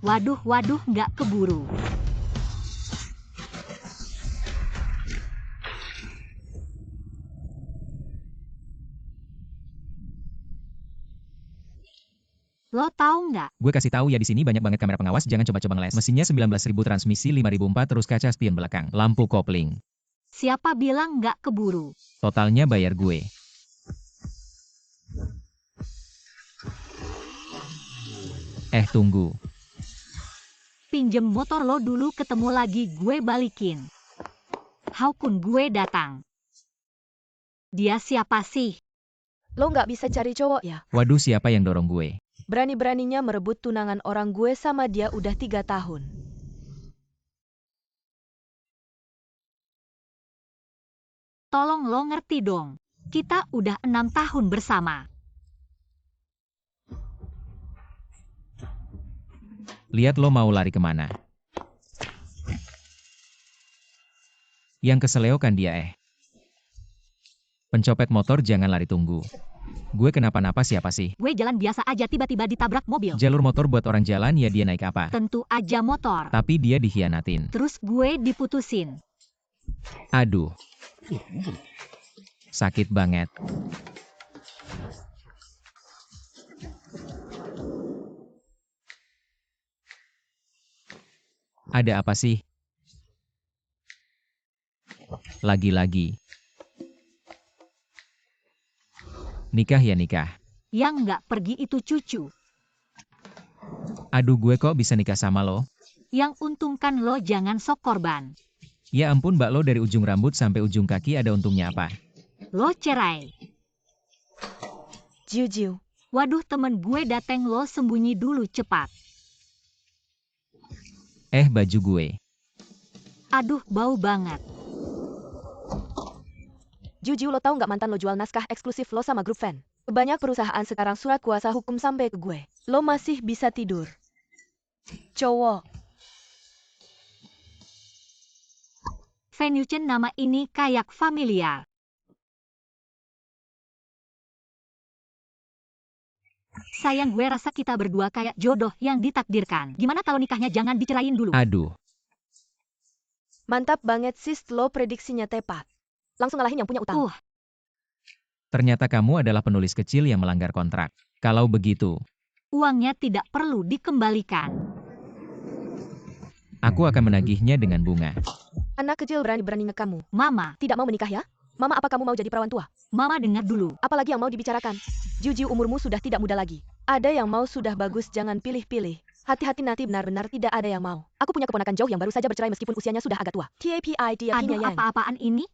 Waduh, nggak keburu. Lo tahu nggak? Gue kasih tahu ya, di sini banyak banget kamera pengawas, jangan coba-coba ngeles. Mesinnya 19.000, transmisi 5.004, terus kaca spion belakang, lampu kopling. Siapa bilang nggak keburu? Totalnya bayar gue. Tunggu. Pinjem motor lo dulu, ketemu lagi gue balikin. Haukun gue datang. Dia siapa sih? Lo nggak bisa cari cowok ya? Waduh, siapa yang dorong gue? Berani-beraninya merebut tunangan orang gue sama dia udah 3 tahun. Tolong lo ngerti dong. Kita udah 6 tahun bersama. Lihat lo mau lari kemana? Yang keseleo kan dia. Pencopet motor jangan lari, tunggu. Gue kenapa-napa siapa sih? Gue jalan biasa aja, tiba-tiba ditabrak mobil. Jalur motor buat orang jalan ya, dia naik apa? Tentu aja motor. Tapi dia dikhianatin. Terus gue diputusin. Aduh. Sakit banget. Ada apa sih? Lagi-lagi. Nikah ya nikah. Yang nggak pergi itu cucu. Aduh, gue kok bisa nikah sama lo? Yang untung kan lo jangan sok korban. Ya ampun, mbak, lo dari ujung rambut sampai ujung kaki ada untungnya apa? Lo cerai. Jiu-jiu. Waduh, temen gue dateng, lo sembunyi dulu cepat. Baju gue. Aduh, bau banget. Jiu-jiu, lo tahu nggak mantan lo jual naskah eksklusif lo sama grup fan? Banyak perusahaan sekarang surat kuasa hukum sampai ke gue. Lo masih bisa tidur. Cowok. Venuchen, nama ini kayak familiar. Sayang, gue rasa kita berdua kayak jodoh yang ditakdirkan. Gimana kalau nikahnya jangan dicerain dulu? Aduh. Mantap banget sis, lo prediksinya tepat. Langsung ngalahin yang punya utang. Ternyata kamu adalah penulis kecil yang melanggar kontrak. Kalau begitu, uangnya tidak perlu dikembalikan. aku akan menagihnya dengan bunga. Anak kecil berani-beraninya kamu. Mama. Tidak mau menikah ya? Mama, apa kamu mau jadi perawan tua? Mama, dengar dulu. Apalagi yang mau dibicarakan? Jiu-jiu, umurmu sudah tidak muda lagi. Ada yang mau sudah bagus, jangan pilih-pilih. Hati-hati, nanti benar-benar tidak ada yang mau. Aku punya keponakan jauh yang baru saja bercerai meskipun usianya sudah agak tua. TAPI, dia Aduh, yang. apa-apaan ini?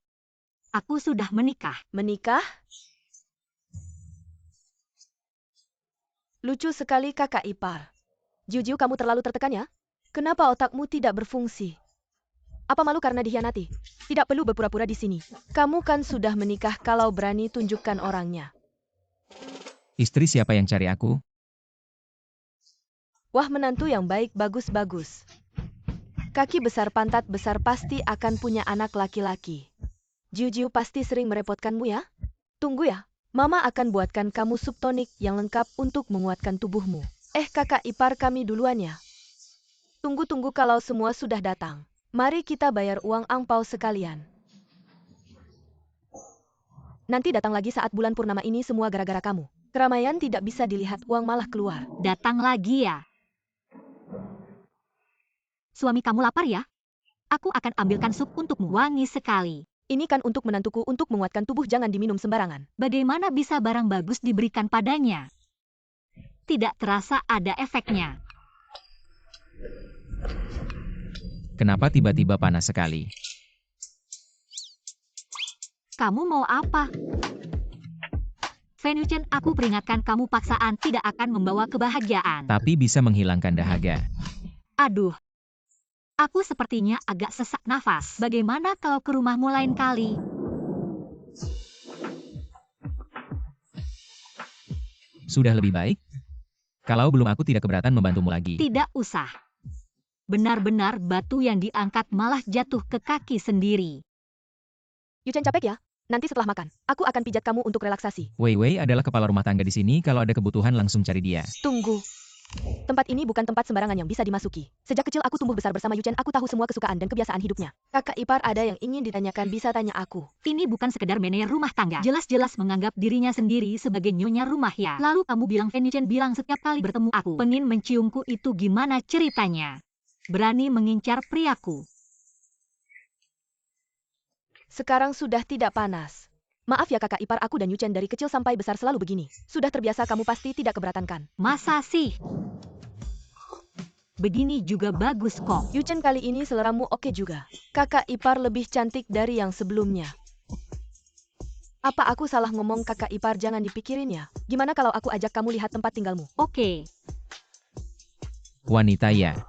Aku sudah menikah. Menikah? Lucu sekali kakak ipar. Jiu-jiu, kamu terlalu tertekan ya? Kenapa otakmu tidak berfungsi? Apa malu karena dikhianati? Tidak perlu berpura-pura di sini. Kamu kan sudah menikah, kalau berani tunjukkan orangnya. Istri siapa yang cari aku? Wah, menantu yang baik, bagus-bagus. Kaki besar, pantat besar, pasti akan punya anak laki-laki. Jiu-jiu pasti sering merepotkanmu ya? Tunggu ya, Mama akan buatkan kamu sup tonik yang lengkap untuk menguatkan tubuhmu. Kakak ipar kami duluan ya. Tunggu-tunggu, kalau semua sudah datang. Mari kita bayar uang angpau sekalian. Nanti datang lagi saat bulan purnama, ini semua gara-gara kamu. Keramaian tidak bisa dilihat, uang malah keluar. Datang lagi ya? Suami kamu lapar ya? Aku akan ambilkan sup untukmu, wangi sekali. Ini kan untuk menantuku, untuk menguatkan tubuh, jangan diminum sembarangan. Bagaimana bisa barang bagus diberikan padanya? Tidak terasa ada efeknya. Kenapa tiba-tiba panas sekali? Kamu mau apa? Venuchen, aku peringatkan kamu, paksaan tidak akan membawa kebahagiaan. Tapi bisa menghilangkan dahaga. Aduh. Aku sepertinya agak sesak nafas. Bagaimana kalau ke rumahmu lain kali? Sudah lebih baik? Kalau belum, aku tidak keberatan membantumu lagi. Tidak usah. Benar-benar batu yang diangkat malah jatuh ke kaki sendiri. Yuchen, capek ya? Nanti setelah makan, aku akan pijat kamu untuk relaksasi. Wei adalah kepala rumah tangga di sini, kalau ada kebutuhan langsung cari dia. Tunggu. Tempat ini bukan tempat sembarangan yang bisa dimasuki. Sejak kecil aku tumbuh besar bersama Yuchen, aku tahu semua kesukaan dan kebiasaan hidupnya. Kakak ipar ada yang ingin ditanyakan, bisa tanya aku. Ini bukan sekedar manajer rumah tangga. Jelas-jelas menganggap dirinya sendiri sebagai nyonya rumah ya. Lalu kamu bilang Fenichen bilang setiap kali bertemu aku pengen menciumku, itu gimana ceritanya? Berani mengincar priaku. Sekarang sudah tidak panas. Maaf ya kakak ipar, aku dan Yuchen dari kecil sampai besar selalu begini. Sudah terbiasa, kamu pasti tidak keberatan kan? Masa sih? Begini juga bagus kok. Yuchen, kali ini seleramu oke juga. Kakak ipar lebih cantik dari yang sebelumnya. Apa aku salah ngomong? Kakak ipar jangan dipikirin ya. Gimana kalau aku ajak kamu lihat tempat tinggalmu? Oke. Wanita ya.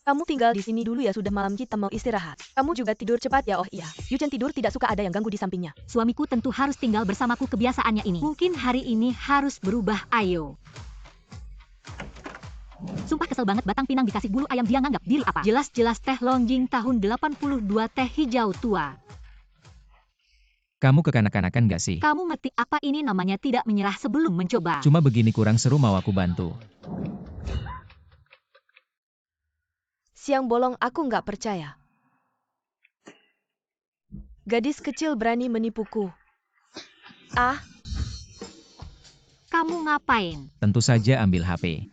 Kamu tinggal di sini dulu ya, sudah malam kita mau istirahat. Kamu juga tidur cepat ya. Oh iya, Yuchen tidur tidak suka ada yang ganggu di sampingnya. Suamiku tentu harus tinggal bersamaku, kebiasaannya ini. Mungkin hari ini harus berubah, ayo. Sumpah kesel banget, batang pinang dikasih bulu ayam, dia nganggap diri apa? Jelas-jelas teh Longjing tahun 82, teh hijau tua. Kamu kekanak-kanakan gak sih? Kamu ngerti apa ini namanya tidak menyerah sebelum mencoba? Cuma begini kurang seru, mau aku bantu. Siang bolong, aku nggak percaya. Gadis kecil berani menipuku. Ah, Kamu ngapain? Tentu saja ambil HP.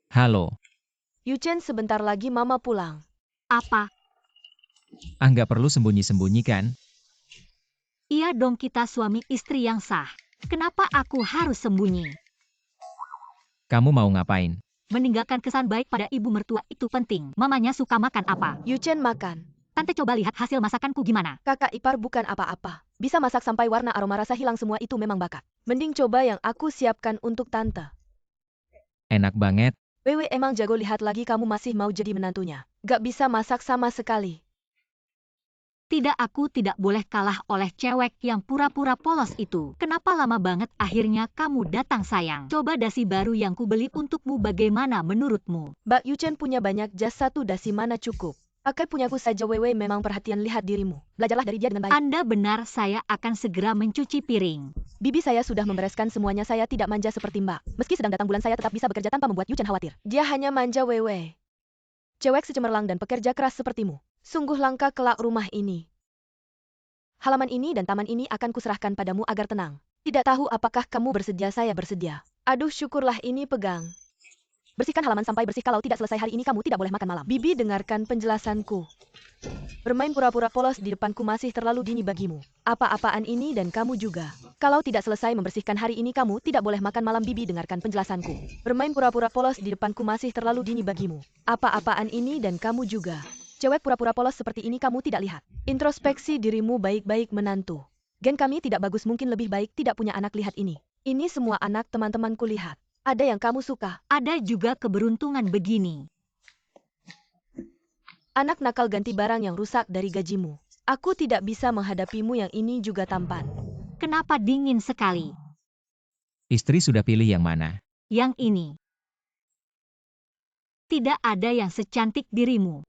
Halo. Yuchen, sebentar lagi mama pulang. Apa? Nggak perlu sembunyi-sembunyi kan? Iya dong, kita suami istri yang sah. Kenapa aku harus sembunyi? Kamu mau ngapain? Meninggalkan kesan baik pada ibu mertua itu penting. Mamanya suka makan apa? Yuchen makan. Tante coba lihat hasil masakanku gimana. Kakak ipar bukan apa-apa. Bisa masak sampai warna aroma rasa hilang semua, itu memang bakat. Mending coba yang aku siapkan untuk tante. Enak banget. Wewe emang jago, lihat lagi kamu masih mau jadi menantunya. Gak bisa masak sama sekali. Tidak, aku tidak boleh kalah oleh cewek yang pura-pura polos itu. Kenapa lama banget akhirnya kamu datang sayang? Coba dasi baru yang kubeli untukmu, bagaimana menurutmu? Mbak Yuchen punya banyak jas, satu dasi mana cukup? Pakai punyaku saja. Wewe memang perhatian, lihat dirimu. Belajarlah dari dia dengan baik. Anda benar, saya akan segera mencuci piring. Bibi saya sudah membereskan semuanya, saya tidak manja seperti Mbak. Meski sedang datang bulan, saya tetap bisa bekerja tanpa membuat Yuchen khawatir. Dia hanya manja Wewe. Cewek secemerlang dan pekerja keras sepertimu. Sungguh langka kelak rumah ini. Halaman ini dan taman ini akan kuserahkan padamu agar tenang. Tidak tahu apakah kamu bersedia? Saya bersedia. Aduh, syukurlah, ini pegang. Bersihkan halaman sampai bersih, kalau tidak selesai hari ini kamu tidak boleh makan malam. Bibi, dengarkan penjelasanku. Bermain pura-pura polos di depanku masih terlalu dini bagimu. Apa-apaan ini dan kamu juga. Kalau tidak selesai membersihkan hari ini kamu tidak boleh makan malam. Bibi, dengarkan penjelasanku. Bermain pura-pura polos di depanku masih terlalu dini bagimu. Apa-apaan ini dan kamu juga. Cewek pura-pura polos seperti ini kamu tidak lihat. Introspeksi dirimu baik-baik, menantu. Gen kami tidak bagus, mungkin lebih baik tidak punya anak. Lihat ini. Ini semua anak teman-temanku, lihat. Ada yang kamu suka. Ada juga keberuntungan begini. Anak nakal ganti barang yang rusak dari gajimu. Aku tidak bisa menghadapimu, yang ini juga tampan. Kenapa dingin sekali? Istri sudah pilih yang mana? Yang ini. Tidak ada yang secantik dirimu.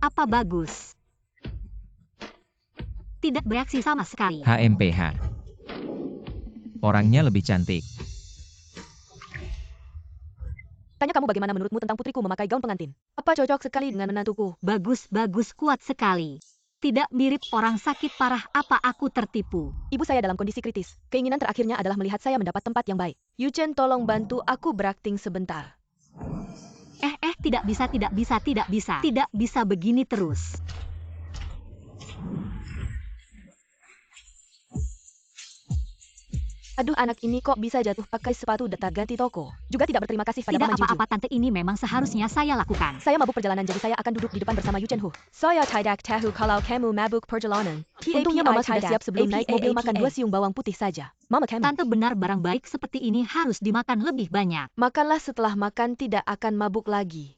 Apa bagus? Tidak bereaksi sama sekali. HMPH. Orangnya lebih cantik. Tanya kamu, bagaimana menurutmu tentang putriku memakai gaun pengantin? Apa cocok sekali dengan menantuku? Bagus, bagus, kuat sekali. Tidak mirip orang sakit parah. Apa aku tertipu? Ibu saya dalam kondisi kritis. Keinginan terakhirnya adalah melihat saya mendapat tempat yang baik. Yuchen, tolong bantu aku berakting sebentar. Tidak bisa, tidak bisa, tidak bisa. Tidak bisa begini terus. Aduh, anak ini kok bisa jatuh pakai sepatu data ganti toko. Juga tidak berterima kasih pada Tidak Paman Juju. apa-apa tante, ini memang seharusnya saya lakukan. Saya mabuk perjalanan, jadi saya akan duduk di depan bersama Yuchen Hu. Saya tidak tahu kalau kamu mabuk perjalanan. Untungnya mama sudah siap sebelum naik mobil, makan 2 siung bawang putih saja. Mama kamu. Tante benar, barang baik seperti ini harus dimakan lebih banyak. Makanlah, setelah makan tidak akan mabuk lagi.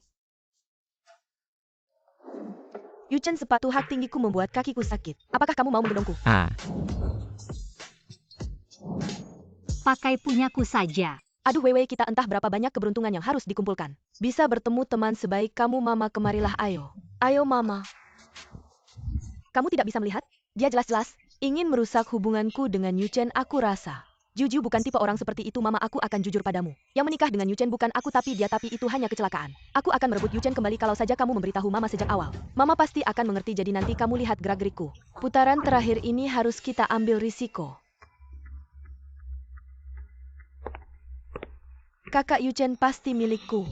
Yuchen, sepatu hak tinggiku membuat kakiku sakit. Apakah kamu mau menggendongku? Pakai punyaku saja. Aduh Wewe, kita entah berapa banyak keberuntungan yang harus dikumpulkan. Bisa bertemu teman sebaik kamu. Mama, kemarilah, ayo. Ayo Mama. Kamu tidak bisa melihat? Dia jelas-jelas Ingin merusak hubunganku dengan Yuchen aku rasa. Juju bukan tipe orang seperti itu mama aku akan jujur padamu. Yang menikah dengan Yuchen bukan aku tapi dia tapi itu hanya kecelakaan. Aku akan merebut Yuchen kembali kalau saja kamu memberitahu mama sejak awal. Mama pasti akan mengerti jadi nanti kamu lihat gerak-gerikku. Putaran terakhir ini harus kita ambil risiko. Kakak Yuchen pasti milikku.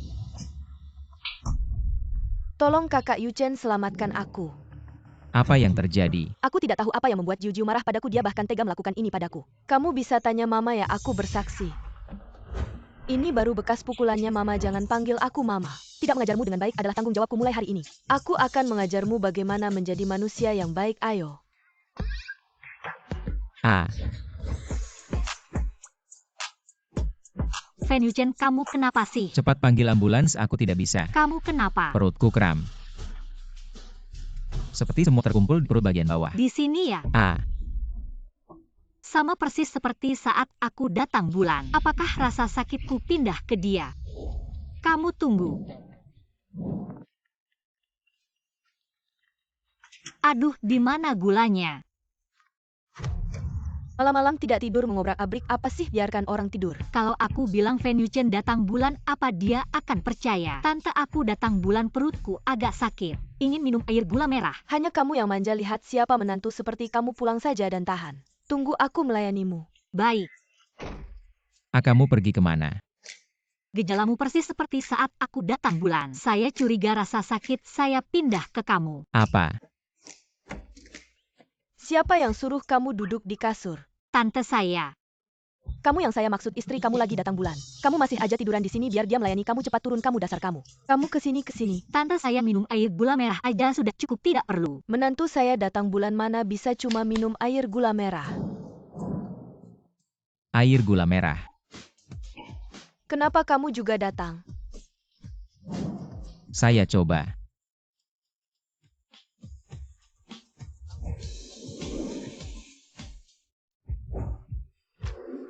Tolong kakak Yuchen selamatkan aku. Apa yang terjadi? Aku tidak tahu apa yang membuat Juju marah padaku dia bahkan tega melakukan ini padaku. Kamu bisa tanya mama ya aku bersaksi. Ini baru bekas pukulannya mama jangan panggil aku mama. Tidak mengajarmu dengan baik adalah tanggung jawabku mulai hari ini. Aku akan mengajarmu bagaimana menjadi manusia yang baik ayo. Fan Yuchen, kamu kenapa sih? Cepat panggil ambulans, aku tidak bisa. Kamu kenapa? Perutku kram. Seperti semua terkumpul di perut bagian bawah. Di sini ya? Sama persis seperti saat aku datang bulan. Apakah rasa sakitku pindah ke dia? Kamu tunggu. Aduh, di mana gulanya? Malam-malam tidak tidur mengobrak-abrik apa sih biarkan orang tidur. Kalau aku bilang Fan Yuchen datang bulan, apa dia akan percaya? Tante aku datang bulan perutku agak sakit. Ingin minum air gula merah. Hanya kamu yang manja lihat siapa menantu seperti kamu pulang saja dan tahan. Tunggu aku melayanimu. Baik. Kamu pergi kemana? Gejalamu persis seperti saat aku datang bulan. Saya curiga rasa sakit saya pindah ke kamu. Apa? Siapa yang suruh kamu duduk di kasur? Tante saya. Kamu yang saya maksud istri kamu lagi datang bulan. Kamu masih aja tiduran di sini biar dia melayani kamu cepat turun kamu dasar kamu. Kamu kesini. Tante saya minum air gula merah aja sudah cukup tidak perlu. Menantu saya datang bulan mana bisa cuma minum air gula merah. Air gula merah. Kenapa kamu juga datang? Saya coba.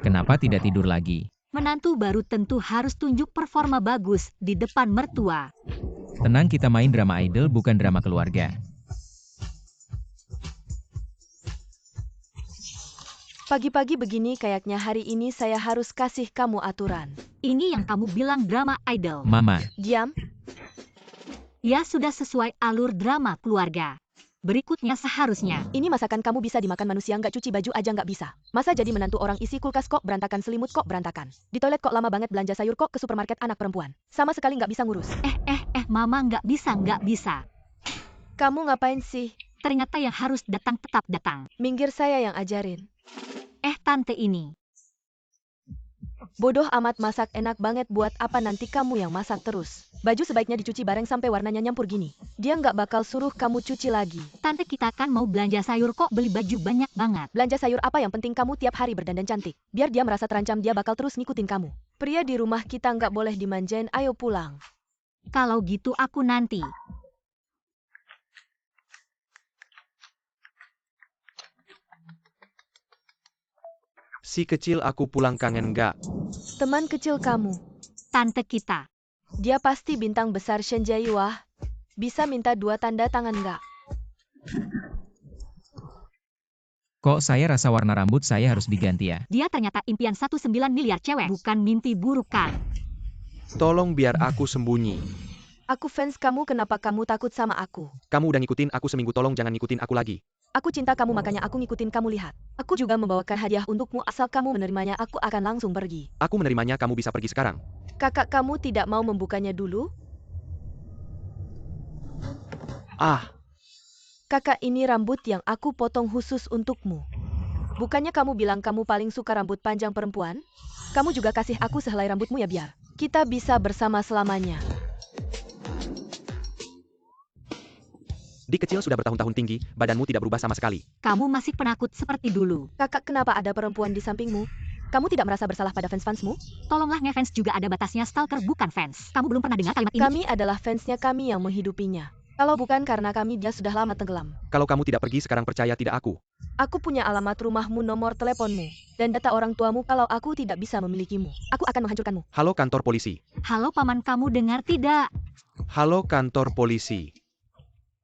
Kenapa tidak tidur lagi? Menantu baru tentu harus tunjuk performa bagus di depan mertua. Tenang, kita main drama idol bukan drama keluarga. Pagi-pagi begini kayaknya hari ini saya harus kasih kamu aturan. Ini yang kamu bilang drama idol. Mama. Diam. Ya sudah sesuai alur drama keluarga. Berikutnya seharusnya. Ini masakan kamu bisa dimakan manusia nggak cuci baju aja nggak bisa. Masa jadi menantu orang isi kulkas kok berantakan selimut kok berantakan. Di toilet kok lama banget belanja sayur kok ke supermarket anak perempuan. Sama sekali nggak bisa ngurus. Mama nggak bisa. Kamu ngapain sih? Ternyata yang harus datang tetap datang. Minggir saya yang ajarin. Tante ini. Bodoh amat masak enak banget buat apa nanti kamu yang masak terus. Baju sebaiknya dicuci bareng sampai warnanya nyampur gini. Dia nggak bakal suruh kamu cuci lagi. Tante kita kan mau belanja sayur kok beli baju banyak banget. Belanja sayur apa yang penting kamu tiap hari berdandan cantik. Biar dia merasa terancam dia bakal terus ngikutin kamu. Pria di rumah kita nggak boleh dimanjain ayo pulang. Kalau gitu aku nanti. Si kecil aku pulang kangen nggak? Teman kecil kamu. Tante kita. Dia pasti bintang besar Shen Jiayuah. Bisa minta 2 tanda tangan nggak? Kok saya rasa warna rambut saya harus diganti ya? Dia ternyata impian 19 miliar cewek. Bukan mimpi buruk kan? Tolong biar aku sembunyi. Aku fans kamu kenapa kamu takut sama aku? Kamu udah ngikutin aku seminggu tolong jangan ngikutin aku lagi. Aku cinta kamu makanya aku ngikutin kamu lihat. Aku juga membawakan hadiah untukmu asal kamu menerimanya aku akan langsung pergi. Aku menerimanya kamu bisa pergi sekarang. Kakak kamu tidak mau membukanya dulu? Kakak ini rambut yang aku potong khusus untukmu. Bukannya kamu bilang kamu paling suka rambut panjang perempuan? Kamu juga kasih aku sehelai rambutmu ya biar kita bisa bersama selamanya. Di kecil sudah bertahun-tahun tinggi, badanmu tidak berubah sama sekali. Kamu masih penakut seperti dulu. Kakak kenapa ada perempuan di sampingmu? Kamu tidak merasa bersalah pada fans-fansmu? Tolonglah ngefans juga ada batasnya stalker bukan fans. Kamu belum pernah dengar kalimat ini? Kami adalah fansnya kami yang menghidupinya. Kalau bukan karena kami dia sudah lama tenggelam. Kalau kamu tidak pergi sekarang percaya tidak aku. Aku punya alamat rumahmu, nomor teleponmu, dan data orang tuamu kalau aku tidak bisa memilikimu. Aku akan menghancurkanmu. Halo kantor polisi. Halo paman kamu dengar tidak? Halo kantor polisi.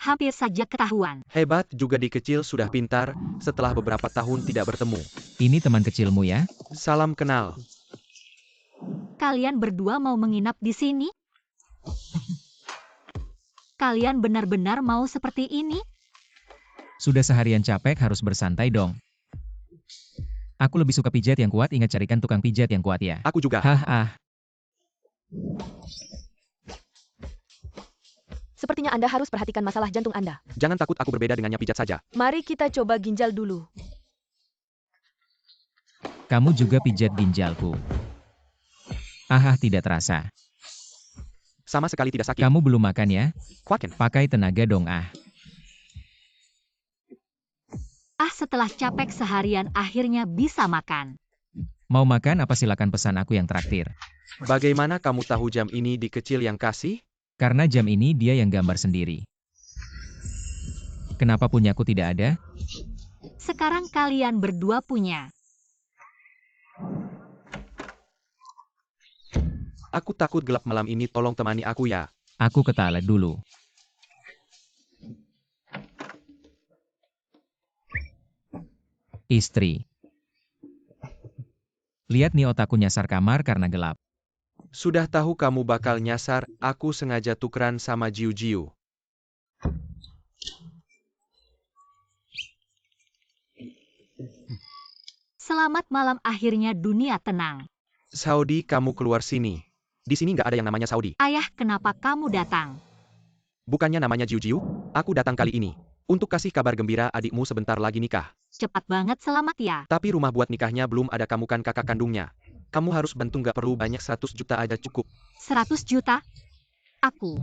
hampir saja ketahuan. Hebat juga di kecil sudah pintar, setelah beberapa tahun tidak bertemu. Ini teman kecilmu ya? Salam kenal. Kalian berdua mau menginap di sini? Kalian benar-benar mau seperti ini? Sudah seharian capek harus bersantai dong. Aku lebih suka pijat yang kuat, ingat carikan tukang pijat yang kuat ya. Aku juga. Hah. Sepertinya Anda harus perhatikan masalah jantung Anda. Jangan takut, aku berbeda dengannya, pijat saja. Mari kita coba ginjal dulu. Kamu juga pijat ginjalku. Tidak terasa. Sama sekali tidak sakit. Kamu belum makan ya? Kwaken. Pakai tenaga dong Setelah capek seharian akhirnya bisa makan. Mau makan apa, silakan pesan, aku yang traktir. Bagaimana kamu tahu jam ini di kecil yang kasih? Karena jam ini dia yang gambar sendiri. Kenapa punyaku tidak ada? Sekarang kalian berdua punya. Aku takut gelap malam ini, tolong temani aku ya. Aku ke toilet dulu. Istri. Lihat nih, otakku nyasar kamar karena gelap. Sudah tahu kamu bakal nyasar, aku sengaja tukeran sama Jiu-Jiu. Selamat malam, akhirnya dunia tenang. Saudi, kamu keluar sini. Di sini nggak ada yang namanya Saudi. Ayah, kenapa kamu datang? Bukannya namanya Jiu-Jiu? Aku datang kali ini untuk kasih kabar gembira, adikmu sebentar lagi nikah. Cepat banget, selamat ya. Tapi rumah buat nikahnya belum ada, kamu kan kakak kandungnya. Kamu harus bantu, nggak perlu banyak, 100 juta aja cukup. 100 juta?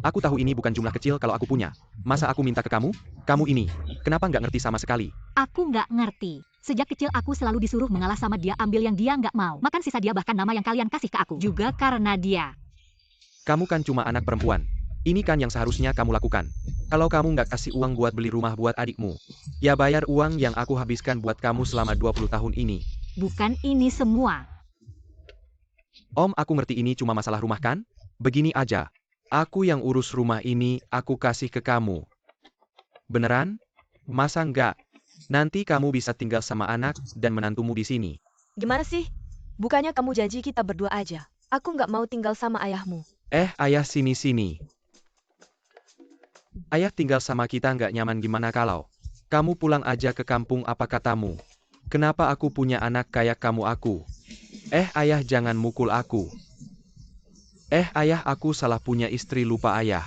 Aku tahu ini bukan jumlah kecil kalau aku punya. Masa aku minta ke kamu? Kamu ini, kenapa nggak ngerti sama sekali? Aku nggak ngerti. Sejak kecil aku selalu disuruh mengalah sama dia, ambil yang dia nggak mau. Makan sisa dia, bahkan nama yang kalian kasih ke aku. Juga karena dia. Kamu kan cuma anak perempuan. Ini kan yang seharusnya kamu lakukan. Kalau kamu nggak kasih uang buat beli rumah buat adikmu, ya bayar uang yang aku habiskan buat kamu selama 20 tahun ini. Bukan ini semua. Om, aku ngerti ini cuma masalah rumah kan? Begini aja. Aku yang urus rumah ini, aku kasih ke kamu. Beneran? Masa nggak? Nanti kamu bisa tinggal sama anak dan menantumu di sini. Gimana sih? Bukannya kamu janji kita berdua aja. Aku nggak mau tinggal sama ayahmu. Ayah sini-sini. Ayah tinggal sama kita nggak nyaman, gimana kalau kamu pulang aja ke kampung, apa katamu? Kenapa aku punya anak kayak kamu aku? Ayah jangan mukul aku. Ayah, aku salah punya istri, lupa ayah.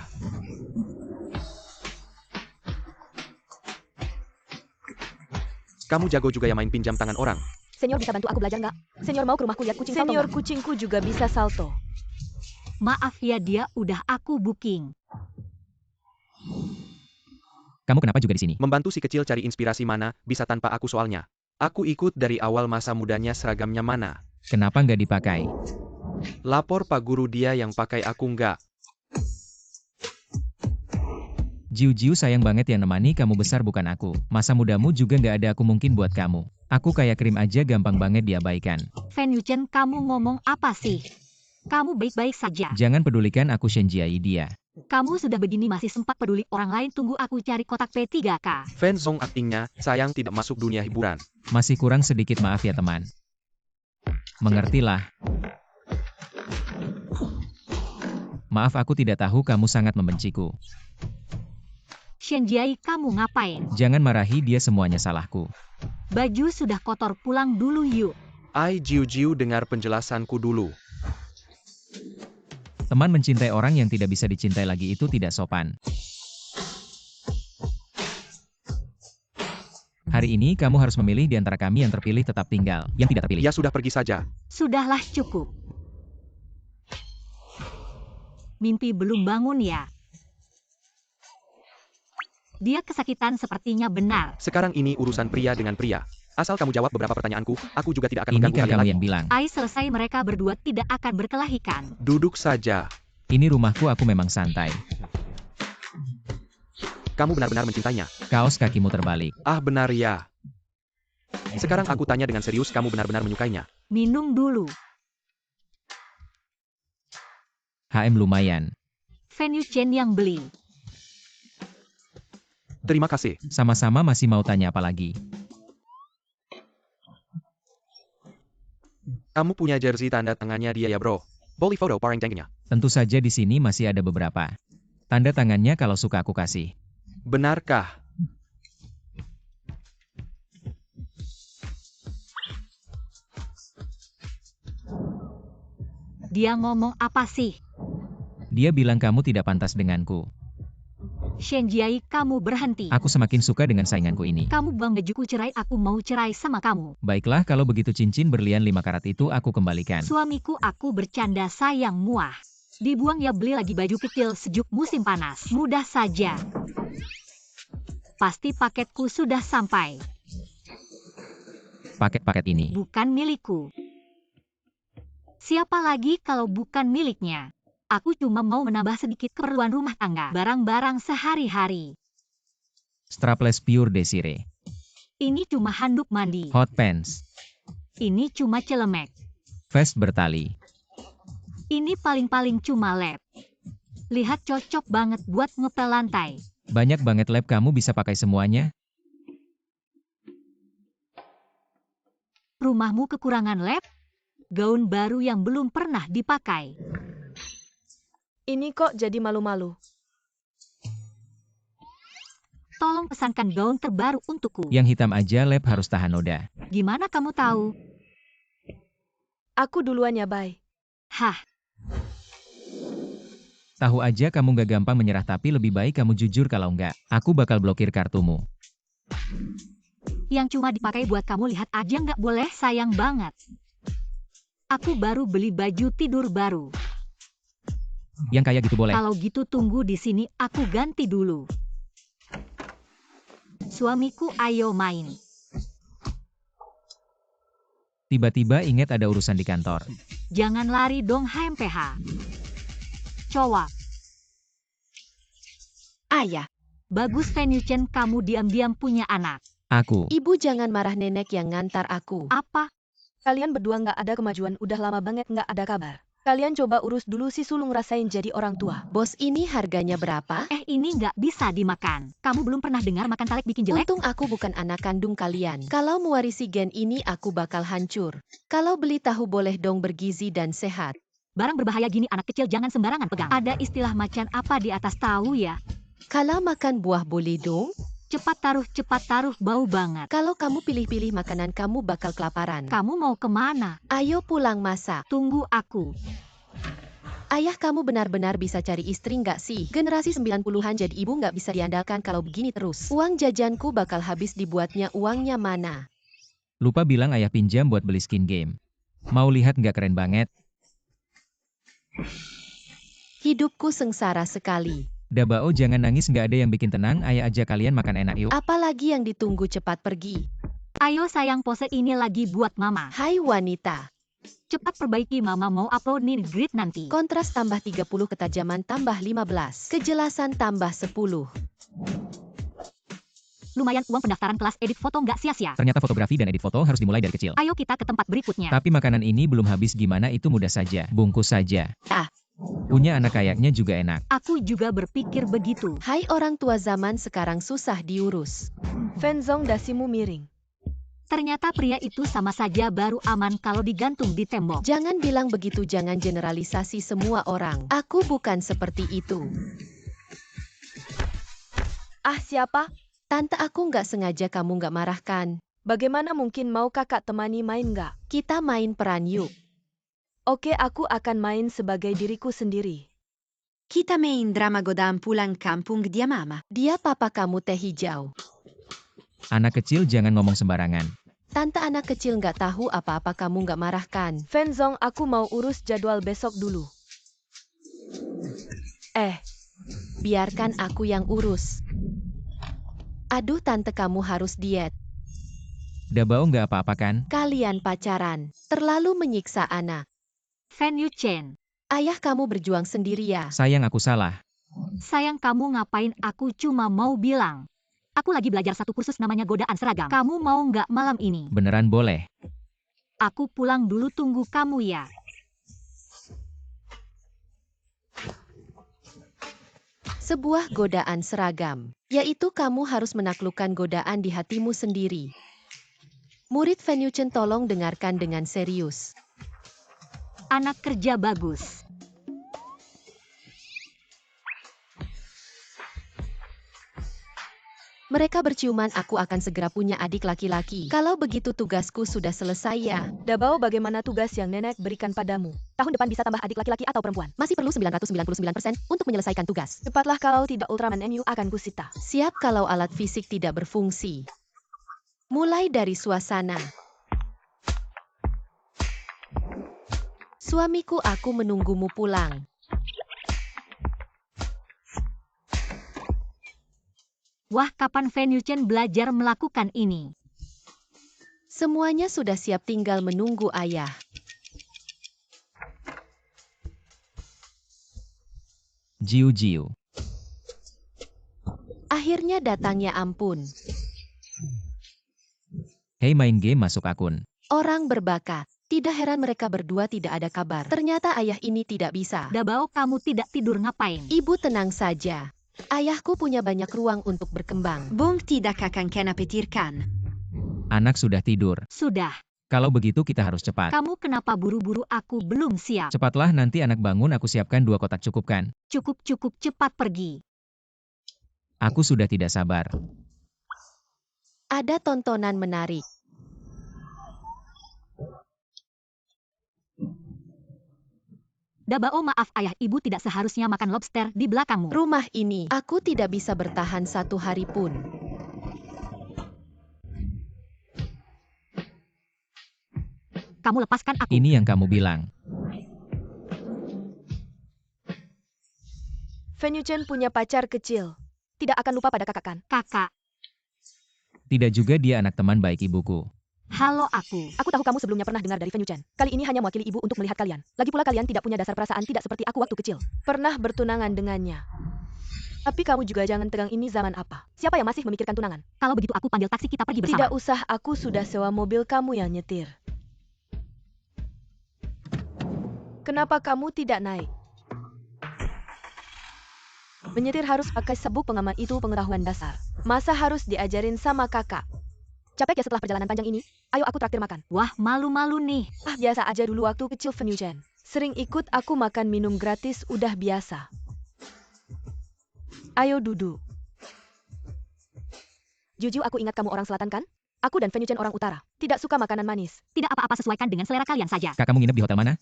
Kamu jago juga ya main pinjam tangan orang. Senior bisa bantu aku belajar nggak? Senior mau ke rumahku lihat kucing salto. Senior kucingku juga bisa salto. Maaf ya, dia udah aku booking. Kamu kenapa juga di sini? Membantu si kecil cari inspirasi, mana bisa tanpa aku soalnya. Aku ikut dari awal, masa mudanya seragamnya mana. Kenapa nggak dipakai? Lapor Pak Guru, dia yang pakai, aku nggak. Jiu-Jiu, sayang banget yang nemani kamu besar bukan aku. Masa mudamu juga nggak ada aku mungkin buat kamu. Aku kayak krim aja, gampang banget diabaikan. Fan Yuchen, kamu ngomong apa sih? Kamu baik-baik saja. Jangan pedulikan aku, Shenjiai dia. Kamu sudah begini masih sempat peduli orang lain, tunggu aku cari kotak P3K. Fan Zong aktingnya, sayang tidak masuk dunia hiburan. Masih kurang sedikit, maaf ya teman. Mengertilah. Maaf, aku tidak tahu kamu sangat membenciku. Shenjiai, kamu ngapain? Jangan marahi dia, semuanya salahku. Baju sudah kotor, pulang dulu yuk. Jiu-Jiu, dengar penjelasanku dulu. Teman mencintai orang yang tidak bisa dicintai lagi itu tidak sopan. Hari ini kamu harus memilih di antara kami, yang terpilih tetap tinggal, yang tidak terpilih. Ya sudah, pergi saja. Sudahlah, cukup. Mimpi belum bangun ya? Dia kesakitan sepertinya, benar. Sekarang ini urusan pria dengan pria. Asal kamu jawab beberapa pertanyaanku, aku juga tidak akan Ini mengganggu kan kalian kamu lagi. yang bilang. Selesai, mereka berdua tidak akan berkelahikan. Duduk saja. Ini rumahku, aku memang santai. Kamu benar-benar mencintainya. Kaos kakimu terbalik. Benar ya. Sekarang aku tanya dengan serius, kamu benar-benar menyukainya? Minum dulu. HM lumayan. Fan Yuchen yang beli. Terima kasih. Sama-sama, masih mau tanya apa lagi? Kamu punya jersey tanda tangannya dia ya bro? Boleh foto bareng dengannya? Tentu saja di sini masih ada beberapa. Tanda tangannya kalau suka aku kasih. Benarkah? Dia ngomong apa sih? Dia bilang kamu tidak pantas denganku. Shenjiai, kamu berhenti. Aku semakin suka dengan sainganku ini. Kamu buang bajuku cerai, aku mau cerai sama kamu. Baiklah, kalau begitu cincin berlian 5 karat itu aku kembalikan. Suamiku, aku bercanda sayang, muah. Dibuang ya, beli lagi baju kecil sejuk musim panas. Mudah saja. Pasti paketku sudah sampai. Paket-paket ini. Bukan milikku. Siapa lagi kalau bukan miliknya? Aku cuma mau menambah sedikit keperluan rumah tangga. Barang-barang sehari-hari. Strapless Pure Desire. Ini cuma handuk mandi. Hot pants. Ini cuma celemek. Vest bertali. Ini paling-paling cuma lab. Lihat, cocok banget buat ngepel lantai. Banyak banget lab, kamu bisa pakai semuanya? Rumahmu kekurangan lab? Gaun baru yang belum pernah dipakai. Ini kok jadi malu-malu. Tolong pesankan gaun terbaru untukku. Yang hitam aja lab harus tahan noda. Gimana kamu tahu? Aku duluan ya, bye. Hah, Tahu aja kamu gak gampang menyerah, tapi lebih baik kamu jujur, kalau enggak, aku bakal blokir kartumu. yang cuma dipakai buat kamu lihat aja nggak boleh, sayang banget. Aku baru beli baju tidur baru. Yang kayak gitu boleh. Kalau gitu tunggu di sini, aku ganti dulu. Suamiku, ayo main. Tiba-tiba ingat ada urusan di kantor. Jangan lari dong, HMPH. Cowok. Ayah, Bagus, Fenuchen, kamu diam-diam punya anak. Aku. ibu jangan marah, nenek yang ngantar aku. Apa? Kalian berdua nggak ada kemajuan, udah lama banget nggak ada kabar. Kalian coba urus dulu si sulung, rasain jadi orang tua. Bos, ini harganya berapa? Ini nggak bisa dimakan. Kamu belum pernah dengar makan talek bikin jelek? Untung aku bukan anak kandung kalian. Kalau mewarisi gen ini aku bakal hancur. Kalau beli tahu boleh dong, bergizi dan sehat. Barang berbahaya gini anak kecil jangan sembarangan pegang. Ada istilah macan apa di atas tahu ya? Kalau makan buah boleh dong? Cepat taruh, bau banget. Kalau kamu pilih-pilih makanan kamu bakal kelaparan. Kamu mau kemana? Ayo pulang masak. Tunggu aku. Ayah, kamu benar-benar bisa cari istri nggak sih? Generasi 90-an jadi ibu nggak bisa diandalkan kalau begini terus. Uang jajanku bakal habis dibuatnya, uangnya mana? Lupa bilang ayah pinjam buat beli skin game. Mau lihat nggak keren banget? Hidupku sengsara sekali. Dabao, jangan nangis, nggak ada yang bikin tenang, ayah aja kalian makan enak yuk. Apalagi yang ditunggu, cepat pergi. Ayo sayang, pose ini lagi buat mama. Hai wanita. Cepat perbaiki, mama mau upload nih grid nanti. Kontras tambah 30, ketajaman tambah 15, kejelasan tambah 10. Lumayan uang pendaftaran kelas edit foto nggak sia-sia. Ternyata fotografi dan edit foto harus dimulai dari kecil. Ayo kita ke tempat berikutnya. Tapi makanan ini belum habis, gimana itu, mudah saja. Bungkus saja. Ah. Punya anak kayaknya juga enak. Aku juga berpikir begitu. Hai, orang tua zaman sekarang susah diurus. Fenzong, dasimu miring. Ternyata pria itu sama saja baru aman kalau digantung di tembok. Jangan bilang begitu, jangan generalisasi semua orang. Aku bukan seperti itu. Ah, siapa? Tante, aku nggak sengaja, kamu nggak marah kan? Bagaimana mungkin, mau kakak temani main nggak? Kita main peran yuk. Oke, aku akan main sebagai diriku sendiri. Kita main drama Godam pulang kampung dia mama. Dia papa kamu, teh hijau. Anak kecil jangan ngomong sembarangan. Tante, anak kecil nggak tahu apa-apa, kamu nggak marah kan? Fenzong, aku mau urus jadwal besok dulu. Biarkan aku yang urus. Aduh tante, kamu harus diet. Dabao nggak apa-apa kan? Kalian pacaran, terlalu menyiksa anak. Fenuchen, Ayah, kamu berjuang sendiri ya. Sayang, aku salah. sayang kamu ngapain? Aku cuma mau bilang. Aku lagi belajar satu kursus namanya godaan seragam. Kamu mau nggak malam ini? Beneran boleh. Aku pulang dulu, tunggu kamu ya. Sebuah godaan seragam, yaitu kamu harus menaklukkan godaan di hatimu sendiri. Murid Fenuchen tolong dengarkan dengan serius. Anak kerja bagus. Mereka berciuman, aku akan segera punya adik laki-laki. Kalau begitu tugasku sudah selesai ya. Dabao, bagaimana tugas yang nenek berikan padamu? Tahun depan bisa tambah adik laki-laki atau perempuan? Masih perlu 999% untuk menyelesaikan tugas. Cepatlah, kalau tidak Ultraman MU akan kusita. Siap kalau alat fisik tidak berfungsi. Mulai dari suasana. Suamiku, aku menunggumu pulang. Wah, kapan Fenuchen belajar melakukan ini? Semuanya sudah siap, tinggal menunggu ayah. Jiu. Akhirnya datangnya ampun. Hei, main game masuk akun. Orang berbakat. Tidak heran mereka berdua tidak ada kabar. Ternyata ayah ini tidak bisa. Dabao, kamu tidak tidur ngapain? Ibu tenang saja. Ayahku punya banyak ruang untuk berkembang. Bung tidak akan kena petirkan. Anak sudah tidur. Sudah. Kalau begitu kita harus cepat. Kamu kenapa buru-buru? Aku belum siap. Cepatlah, nanti anak bangun aku siapkan 2 kotak cukupkan. Cukup, cepat pergi. Aku sudah tidak sabar. Ada tontonan menarik. Dabao, maaf ayah, ibu tidak seharusnya makan lobster di belakangmu. Rumah ini, aku tidak bisa bertahan 1 hari pun. Kamu lepaskan aku. Ini yang kamu bilang. Fenuchen punya pacar kecil. Tidak akan lupa pada kakak kan? Kakak. Tidak juga dia anak teman baik ibuku. Halo aku. Aku tahu kamu sebelumnya pernah dengar dari Fenuchen. Kali ini hanya mewakili ibu untuk melihat kalian. Lagi pula kalian tidak punya dasar perasaan, tidak seperti aku waktu kecil. Pernah bertunangan dengannya. Tapi kamu juga jangan tegang, ini zaman apa? Siapa yang masih memikirkan tunangan? Kalau begitu aku panggil taksi, kita pergi bersama. Tidak usah, aku sudah sewa mobil, kamu yang nyetir. Kenapa kamu tidak naik? Menyetir harus pakai sabuk pengaman, itu pengetahuan dasar. Masa harus diajarin sama kakak? Capek ya setelah perjalanan panjang ini? Ayo aku traktir makan. Wah, malu-malu nih. Ah, biasa aja dulu waktu kecil Fenuchen. Sering ikut aku makan minum gratis, udah biasa. Ayo duduk. Jujur, aku ingat kamu orang selatan kan? Aku dan Fenuchen orang utara. Tidak suka makanan manis. Tidak apa-apa, sesuaikan dengan selera kalian saja. Kakakmu nginep di hotel mana?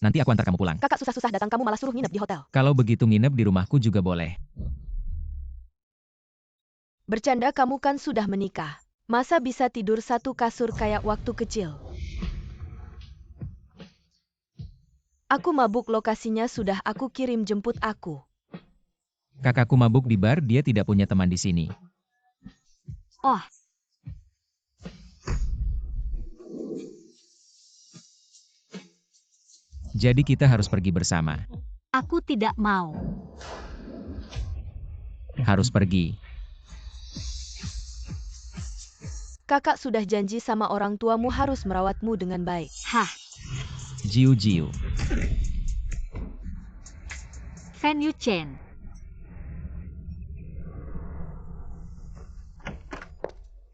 Nanti aku antar kamu pulang. Kakak susah-susah datang, kamu malah suruh nginep di hotel. Kalau begitu nginep di rumahku juga boleh. Bercanda, kamu kan sudah menikah. Masa bisa tidur satu kasur kayak waktu kecil? Aku mabuk, lokasinya sudah aku kirim, jemput aku. Kakakku mabuk di bar, dia tidak punya teman di sini. Oh, Jadi kita harus pergi bersama. aku tidak mau. Harus pergi. Kakak sudah janji sama orang tuamu harus merawatmu dengan baik. Hah, Jiu. Fenuchen.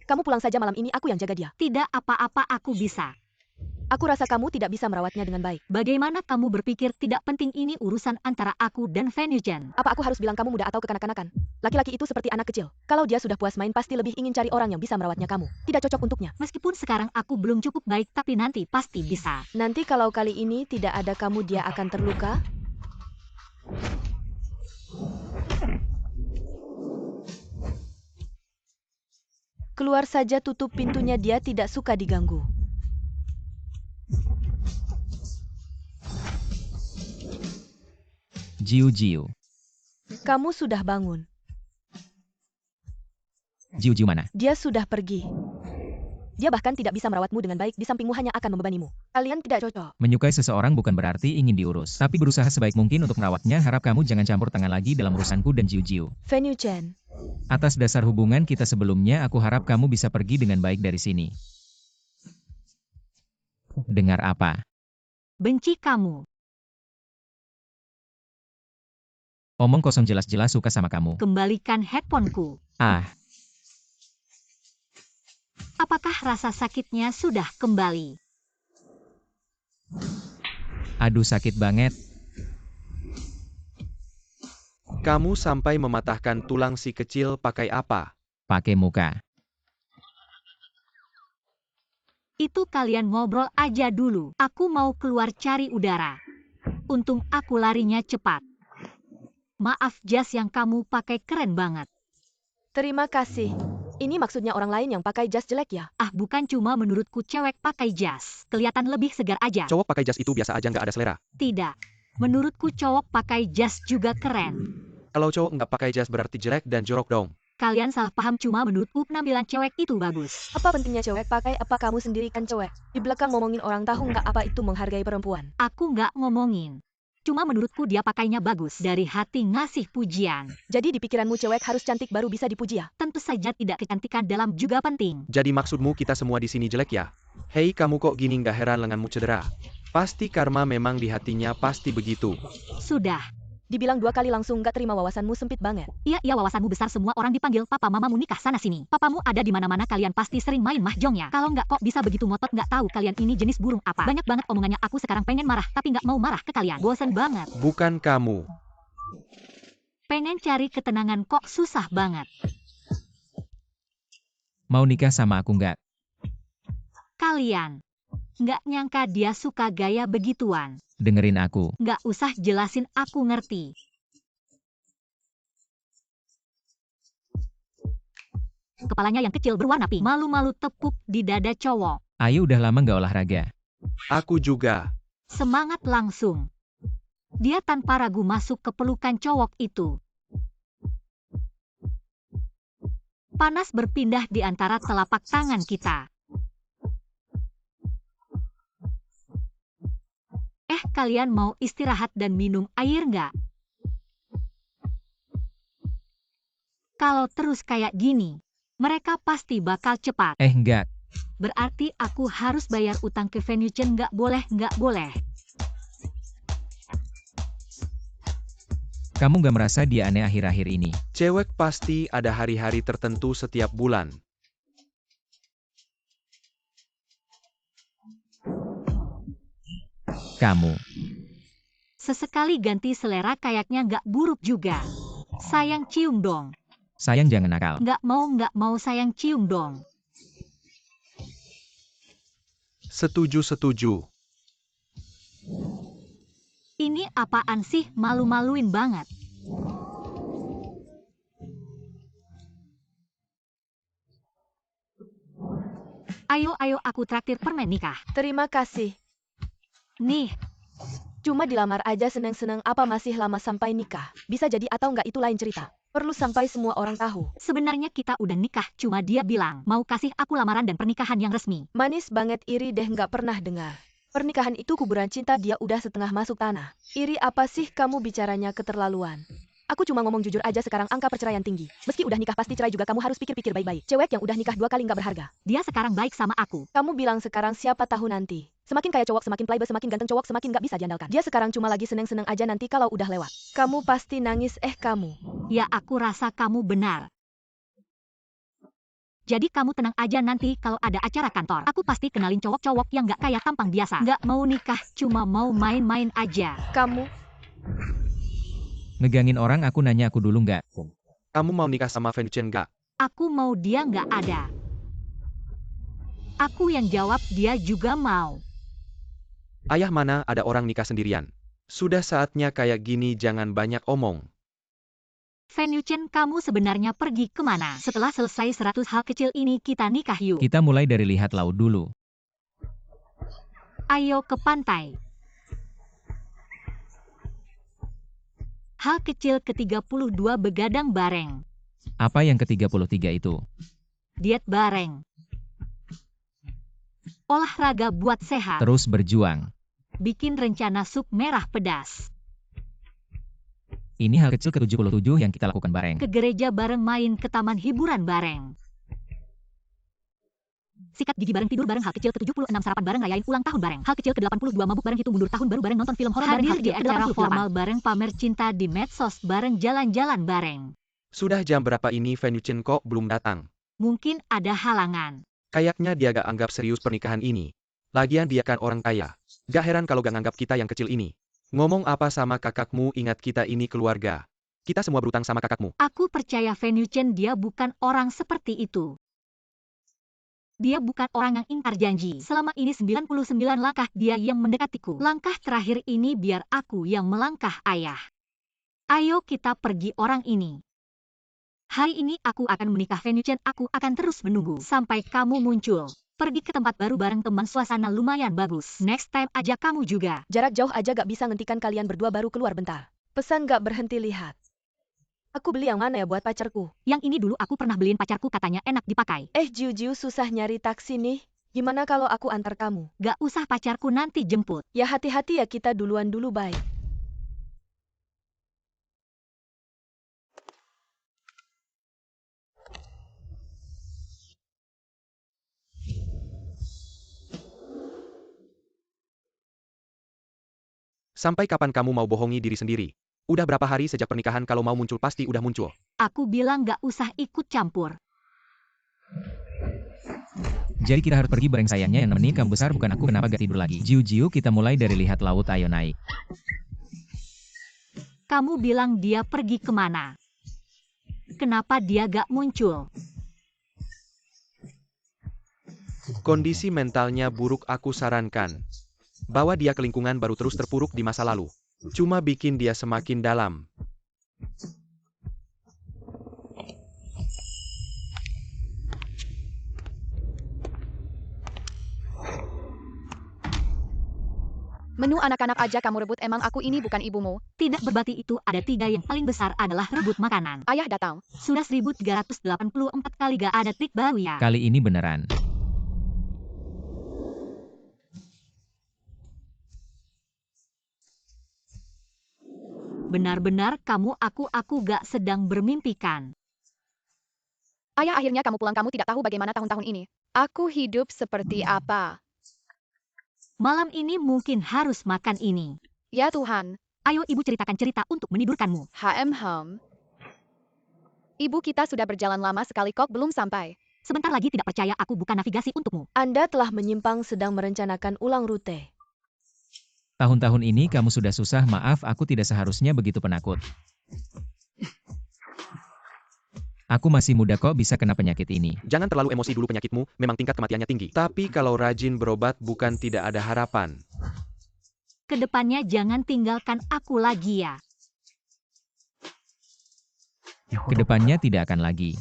Kamu pulang saja malam ini, aku yang jaga dia. Tidak apa-apa, aku bisa. Aku rasa kamu tidak bisa merawatnya dengan baik. Bagaimana kamu berpikir tidak penting? Ini urusan antara aku dan Fenuchen. Apa aku harus bilang kamu muda atau kekanak-kanakan? Laki-laki itu seperti anak kecil. Kalau dia sudah puas main, pasti lebih ingin cari orang yang bisa merawatnya kamu. Tidak cocok untuknya. Meskipun sekarang aku belum cukup baik, tapi nanti pasti bisa. Nanti kalau kali ini tidak ada kamu, dia akan terluka. Keluar saja, tutup pintunya, dia tidak suka diganggu. Jiu. Kamu sudah bangun. Jiu mana? Dia sudah pergi. Dia bahkan tidak bisa merawatmu dengan baik, di sampingmu hanya akan membebanimu. Kalian tidak cocok. Menyukai seseorang bukan berarti ingin diurus, tapi berusaha sebaik mungkin untuk merawatnya. Harap kamu jangan campur tangan lagi dalam urusanku dan Jiu. Fenuchen. Atas dasar hubungan kita sebelumnya, aku harap kamu bisa pergi dengan baik dari sini. Dengar apa? Benci kamu. Omong kosong jelas-jelas suka sama kamu. Kembalikan handphoneku. Ah, Apakah rasa sakitnya sudah kembali? aduh sakit banget. Kamu sampai mematahkan tulang si kecil pakai apa? Pakai muka. Itu kalian ngobrol aja dulu. Aku mau keluar cari udara. Untung aku larinya cepat. Maaf, jas yang kamu pakai keren banget. Terima kasih. Ini maksudnya orang lain yang pakai jas jelek ya? Ah, bukan, cuma menurutku cewek pakai jas kelihatan lebih segar aja. Cowok pakai jas itu biasa aja, nggak ada selera. Tidak. Menurutku cowok pakai jas juga keren. Kalau cowok nggak pakai jas berarti jelek dan jorok dong. Kalian salah paham, cuma menurutku penampilan cewek itu bagus. Apa pentingnya cewek pakai apa, kamu sendiri kan cewek? Di belakang ngomongin orang, tahu nggak apa itu menghargai perempuan? Aku nggak ngomongin. Cuma menurutku dia pakainya bagus. Dari hati ngasih pujian. Jadi di pikiranmu cewek harus cantik baru bisa dipuji ya? Tentu saja tidak, kecantikan dalam juga penting. Jadi maksudmu kita semua di sini jelek ya? Hei, kamu kok gini, nggak heran lenganmu cedera? Pasti karma memang di hatinya, pasti begitu. Sudah. Dibilang 2 kali langsung nggak terima, wawasanmu sempit banget. Iya, wawasanmu besar, semua orang dipanggil papa mamamu nikah sana sini. Papamu ada di mana-mana, kalian pasti sering main mahjong ya. Kalau nggak kok bisa begitu ngotot, nggak tahu kalian ini jenis burung apa. Banyak banget omongannya, aku sekarang pengen marah tapi nggak mau marah ke kalian. Bosan banget. Bukan kamu. Pengen cari ketenangan kok susah banget. Mau nikah sama aku nggak? Kalian nggak nyangka dia suka gaya begituan. Dengerin aku. Nggak usah jelasin, aku ngerti. Kepalanya yang kecil berwarna pink, malu-malu tepuk di dada cowok. Ayo udah lama nggak olahraga. Aku juga. Semangat langsung. Dia tanpa ragu masuk ke pelukan cowok itu. Panas berpindah di antara telapak tangan kita. Kalian mau istirahat dan minum air nggak? Kalau terus kayak gini, mereka pasti bakal cepat. Enggak. Berarti aku harus bayar utang ke Venuchen, nggak boleh, nggak boleh. Kamu nggak merasa dia aneh akhir-akhir ini? Cewek pasti ada hari-hari tertentu setiap bulan. Kamu. Sesekali ganti selera kayaknya nggak buruk juga. Sayang, cium dong. Sayang jangan nakal. Nggak mau sayang, cium dong. Setuju. Ini apaan sih, malu-maluin banget. Ayo, aku traktir permen nikah. Terima kasih. Nih, Cuma dilamar aja seneng-seneng, apa masih lama sampai nikah? Bisa jadi atau nggak itu lain cerita. Perlu sampai semua orang tahu. sebenarnya kita udah nikah, cuma dia bilang mau kasih aku lamaran dan pernikahan yang resmi. Manis banget, iri deh, nggak pernah dengar. Pernikahan itu kuburan cinta, dia udah setengah masuk tanah. Iri apa sih kamu, bicaranya keterlaluan. Aku cuma ngomong jujur aja, sekarang angka perceraian tinggi. Meski udah nikah pasti cerai juga, kamu harus pikir-pikir baik-baik. Cewek yang udah nikah 2 kali nggak berharga. Dia sekarang baik sama aku. Kamu bilang sekarang, siapa tahu nanti. Semakin kaya cowok, semakin playboy, semakin ganteng cowok, semakin nggak bisa diandalkan. Dia sekarang cuma lagi seneng-seneng aja, nanti kalau udah lewat. Kamu pasti nangis, kamu. Ya, aku rasa kamu benar. Jadi kamu tenang aja, nanti kalau ada acara kantor, aku pasti kenalin cowok-cowok yang nggak kayak tampang biasa. Nggak mau nikah, cuma mau main-main aja. Kamu, Ngegangin orang, aku nanya aku dulu nggak? Kamu mau nikah sama Venuchen nggak? Aku mau, dia nggak ada. Aku yang jawab, dia juga mau. Ayah, mana ada orang nikah sendirian? Sudah saatnya kayak gini jangan banyak omong. Venuchen, kamu sebenarnya pergi kemana? Setelah selesai 100 hal kecil ini, kita nikah yuk. Kita mulai dari lihat laut dulu. Ayo ke pantai. Hal kecil ke-32, begadang bareng. Apa yang ke-33 itu? Diet bareng. Olahraga buat sehat. Terus berjuang. Bikin rencana sup merah pedas. Ini hal kecil ke-77 yang kita lakukan bareng. Ke gereja bareng, main ke taman hiburan bareng. Sikat gigi bareng, tidur bareng, hal kecil ke-76 sarapan bareng, rayain ulang tahun bareng. Hal kecil ke-82 mabuk bareng, hitung mundur tahun baru bareng, nonton film horor bareng. Hadir di acara formal bareng, pamer cinta di medsos bareng, jalan-jalan bareng. Sudah jam berapa ini Venucin kok belum datang? Mungkin ada halangan. Kayaknya dia gak anggap serius pernikahan ini. Lagian dia kan orang kaya. Gak heran kalau gak nganggap kita yang kecil ini. Ngomong apa sama kakakmu, ingat kita ini keluarga. Kita semua berutang sama kakakmu. Aku percaya Venucin dia bukan orang seperti itu. Dia bukan orang yang ingkar janji. Selama ini 99 langkah dia yang mendekatiku. Langkah terakhir ini biar aku yang melangkah, ayah. Ayo kita pergi orang ini. Hari ini aku akan menikah Venucin, aku akan terus menunggu sampai kamu muncul. Pergi ke tempat baru bareng teman, suasana lumayan bagus. Next time ajak kamu juga. Jarak jauh aja gak bisa ngentikan kalian berdua baru keluar bentar. Pesan gak berhenti lihat. Aku beli yang mana ya buat pacarku? Yang ini dulu aku pernah beliin pacarku, katanya enak dipakai. Jiu susah nyari taksi nih. Gimana kalau aku antar kamu? Gak usah, pacarku nanti jemput. Ya hati-hati ya, kita duluan dulu, bye. Sampai kapan kamu mau bohongi diri sendiri? Udah berapa hari sejak pernikahan, kalau mau muncul pasti udah muncul. Aku bilang gak usah ikut campur. Jadi kita harus pergi bareng, sayangnya yang nemenin kamu besar bukan aku, kenapa gak tidur lagi? Jiu, kita mulai dari lihat laut, ayo naik. Kamu bilang dia pergi kemana? Kenapa dia gak muncul? Kondisi mentalnya buruk, aku sarankan. Bawa dia ke lingkungan baru, terus terpuruk di masa lalu. Cuma bikin dia semakin dalam. Menu anak-anak aja kamu rebut, emang aku ini bukan ibumu? Tidak berbati itu, ada 3 yang paling besar adalah rebut makanan. Ayah datang. Sudah 1384 kali gak ada trik baru ya. Kali ini beneran. Benar-benar kamu, aku gak sedang bermimpi kan? Ayah, akhirnya kamu pulang, kamu tidak tahu bagaimana tahun-tahun ini. Aku hidup seperti apa? Malam ini mungkin harus makan ini. Ya Tuhan. Ayo ibu ceritakan cerita untuk menidurkanmu. Ibu kita sudah berjalan lama sekali kok belum sampai. Sebentar lagi, tidak percaya aku bukan navigasi untukmu. Anda telah menyimpang, sedang merencanakan ulang rute. Tahun-tahun ini kamu sudah susah, maaf aku tidak seharusnya begitu penakut. Aku masih muda kok bisa kena penyakit ini. Jangan terlalu emosi dulu, penyakitmu memang tingkat kematiannya tinggi. Tapi kalau rajin berobat bukan tidak ada harapan. Kedepannya jangan tinggalkan aku lagi ya. Kedepannya tidak akan lagi.